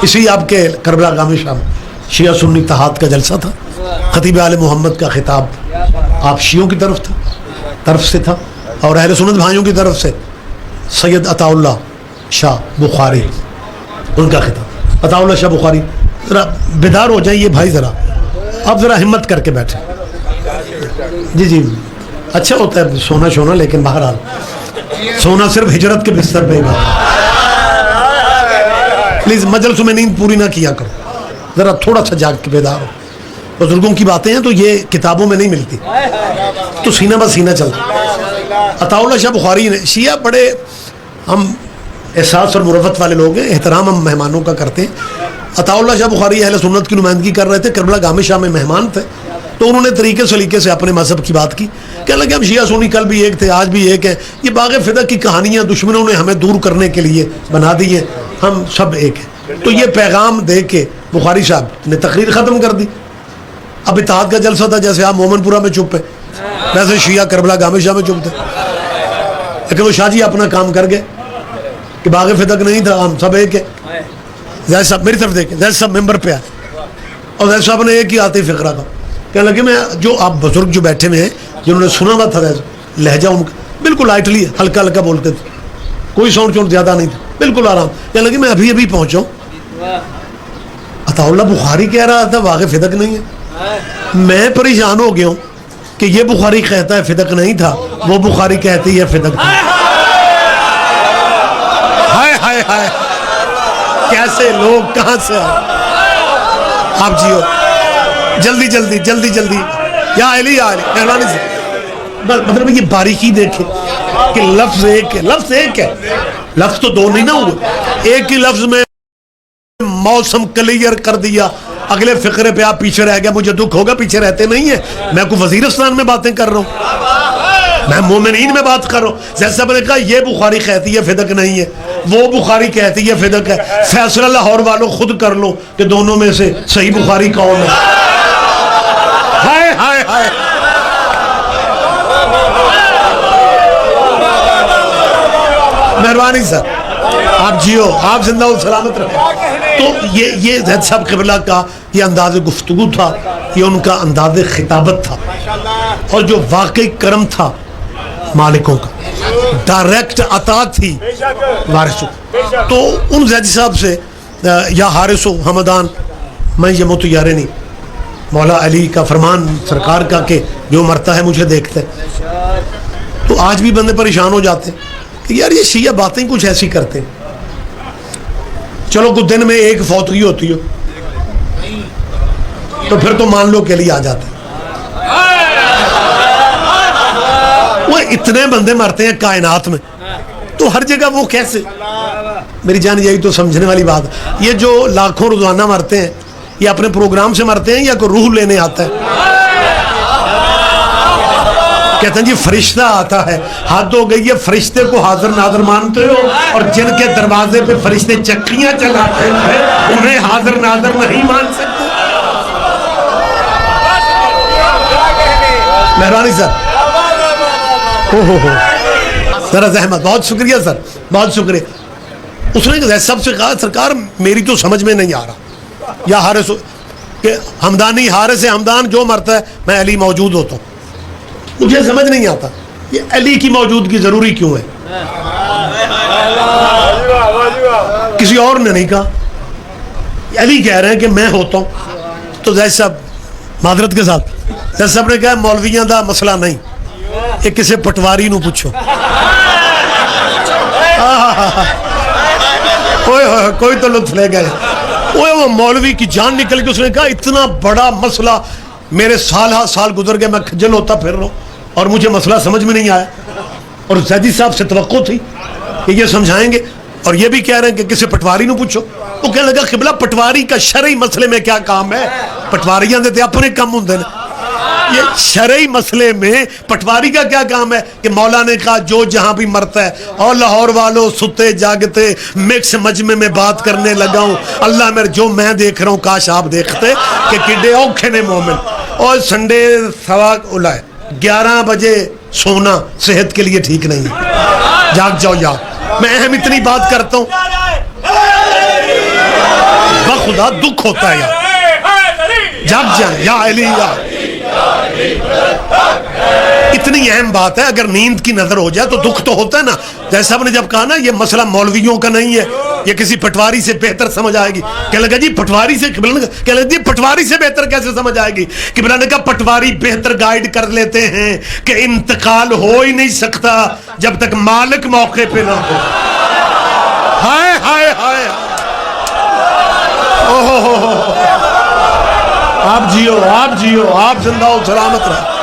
اسی آپ کے کربلا گام شام شیعہ سنی اتحاد کا جلسہ تھا. خطیب آل محمد کا خطاب آپ شیعوں کی طرف سے تھا اور اہل سنت بھائیوں کی طرف سے سید عطا اللہ شاہ بخاری ان کا خطاب. عطا اللہ شاہ بخاری ذرا بیدار ہو جائیں یہ بھائی, ذرا آپ ذرا ہمت کر کے بیٹھیں. جی اچھا ہوتا ہے سونا شونا, لیکن بہرحال سونا صرف ہجرت کے بستر پہ ہی بات. پلیز مجلس میں نیند پوری نہ کیا کرو, ذرا تھوڑا سا جاگ کے بیدار ہو. بزرگوں کی باتیں ہیں تو یہ کتابوں میں نہیں ملتی, تو سینہ بہ سینہ چلتا. عطا اللہ شاہ بخاری نے, شیعہ بڑے ہم احساس اور مروت والے لوگ ہیں, احترام ہم مہمانوں کا کرتے ہیں. عطا اللہ شاہ بخاری اہل سنت کی نمائندگی کر رہے تھے, کربلا گام شاہ میں مہمان تھے, تو انہوں نے طریقے سلیقے سے اپنے مذہب کی بات کی. کہنے لگے ہم شیعہ سنی کل بھی ایک تھے آج بھی ایک ہیں, یہ باغ فدق کی کہانیاں دشمنوں نے ہمیں دور کرنے کے لیے بنا دی ہیں, ہم سب ایک ہیں. تو یہ پیغام دے کے بخاری صاحب نے تقریر ختم کر دی. اب اتحاد کا جلسہ تھا, جیسے آپ مومن پورہ میں چپ ہیں ویسے شیعہ کربلا گام شاہ میں چپ تھے. لیکن وہ شاہ جی اپنا کام کر گئے کہ باغ فدق نہیں تھا, ہم سب ایک ہیں. زید صاحب میری طرف دیکھیں, زید صاحب ممبر پہ آئے اور زید صاحب نے ایک ہی آتے فقرہ کا کہنے لگے, میں جو آپ بزرگ جو بیٹھے ہوئے ہیں جنہوں نے سنا ہوا تھا لہجہ ان کا بالکل لائٹلی ہلکا ہلکا بولتے تھے, کوئی ساؤنڈ چونٹ زیادہ نہیں تھا, بالکل آرام. کہنے لگے میں ابھی پہنچا ہوں, عطا اللہ بخاری کہہ رہا تھا باغ فدق نہیں ہے. میں پریشان ہو گیا ہوں کہ یہ بخاری کہتا ہے فدق نہیں تھا, وہ بخاری کہتی ہے فدق تھا. ہائے ہائے ہائے, کیسے لوگ کہاں سے آئے. آپ جیو جلدی جلدی جلدی جلدی, یا علی یا علی مہربانی سے. مطلب یہ باریکی دیکھیں کہ لفظ ایک ہے, لفظ ایک ہے, لفظ تو دو نہیں نہ ہوئے, ایک ہی لفظ میں موسم کلیئر کر دیا. اگلے فقرے پہ آپ پیچھے رہ گیا, مجھے دکھ ہوگا, پیچھے رہتے نہیں ہیں. میں کو وزیرستان میں باتیں کر رہا ہوں, میں مومنین میں بات کر رہا ہوں. جیسا میں نے کہا یہ بخاری کہتی ہے فدق نہیں ہے, وہ بخاری کہتی ہے فدق ہے. فیصلہ لاہور والوں خود کر لو کہ دونوں میں سے صحیح بخاری کون ہے. ہائے ہائے ہائے, مہربانی سر, آپ جیو, آپ زندہ و سلامت رہیں. تو یہ زید صاحب قبلہ کا یہ انداز گفتگو تھا, یہ ان کا انداز خطابت تھا, اور جو واقعی کرم تھا مالکوں کا, ڈائریکٹ عطا تھی وارثوں. تو ان زید صاحب سے یا حارث و حمدان میں یہ متیارے نہیں, مولا علی کا فرمان سرکار کا کہ جو مرتا ہے مجھے دیکھتے. تو آج بھی بندے پریشان ہو جاتے کہ یار یہ شیعہ باتیں کچھ ایسی کرتے ہیں. چلو کچھ دن میں ایک فوتگی ہوتی ہو تو پھر تو مان لو کے لیے آ جاتے. وہ اتنے بندے مرتے ہیں کائنات میں, تو ہر جگہ وہ کیسے. میری جان یہی تو سمجھنے والی بات ہے. یہ جو لاکھوں روزانہ مرتے ہیں یہ اپنے پروگرام سے مرتے ہیں یا کوئی روح لینے آتا ہے. کہتے ہیں جی فرشتہ آتا ہے, حد ہو گئی ہے, فرشتے کو حاضر ناظر مانتے ہو, اور جن کے دروازے پہ فرشتے چکیاں چلاتے ہیں انہیں حاضر ناظر نہیں مان سکتے. مہربانی سر, ذرا زحمت, بہت شکریہ سر, بہت شکریہ. اس نے سب سے کہا سرکار میری تو سمجھ میں نہیں آ رہا, یا حارث کہ ہمدانی حارث ہمدان جو مرتا ہے میں علی موجود ہوتا ہوں, مجھے سمجھ نہیں آتا یہ علی کی موجودگی ضروری کیوں ہے. کسی اور نے نہیں کہا, علی کہہ رہے ہیں کہ میں ہوتا ہوں. تو زید صاحب معذرت کے ساتھ زید صاحب نے کہا مولویاں دا مسئلہ نہیں, یہ کسی پٹواری نو پوچھو. کوئی تو لطف لے گئے. وہ مولوی کی جان نکل کے اس نے کہا اتنا بڑا مسئلہ میرے سال گزر گئے, میں کھجل ہوتا پھر رہا ہوں اور مجھے مسئلہ سمجھ میں نہیں آیا. اور زیدی صاحب سے توقع تھی کہ یہ سمجھائیں گے, اور یہ بھی کہہ رہے ہیں کہ کسی پٹواری نو پوچھو. وہ کہنے لگا قبلہ پٹواری کا شرعی مسئلے میں کیا کام ہے, پٹواریاں دیتے اپنے کام ہوں دے. یہ شرعی مسئلے میں پٹواری کا کیا کام ہے کہ مولا نے کہا جو جہاں بھی مرتا ہے, اور لاہور والوں ستے جاگتے مکس مجمع میں بات کرنے لگا ہوں. اللہ میرے جو میں دیکھ رہا ہوں کاش آپ دیکھتے کہ کڈے اوکھے نے مومن. اور سنڈے سوا اولائے 11 بجے سونا صحت کے لیے ٹھیک نہیں ہے, جاگ جاؤ یار. میں اہم اتنی بات کرتا ہوں, خدا دکھ ہوتا ہے یار. جگ جائیں یا علی یا. اتنی اہم بات ہے, اگر نیند کی نظر ہو جائے تو دکھ تو ہوتا ہے نا. جیسا آپ نے جب کہا نا یہ مسئلہ مولویوں کا نہیں ہے, یہ کسی پٹواری سے بہتر سمجھ آئے گی. کہنے لگا جی پٹواری سے, کہنے لگا جی پٹواری سے بہتر کیسے سمجھ آئے گی؟ قبلہ نے کہا پٹواری بہتر گائیڈ کر لیتے ہیں کہ انتقال ہو ہی نہیں سکتا جب تک مالک موقع پہ نہ ہو. ہائے ہائے ہائے, آپ جیو, آپ جیو, آپ زندہ ہو, سلامت رہو.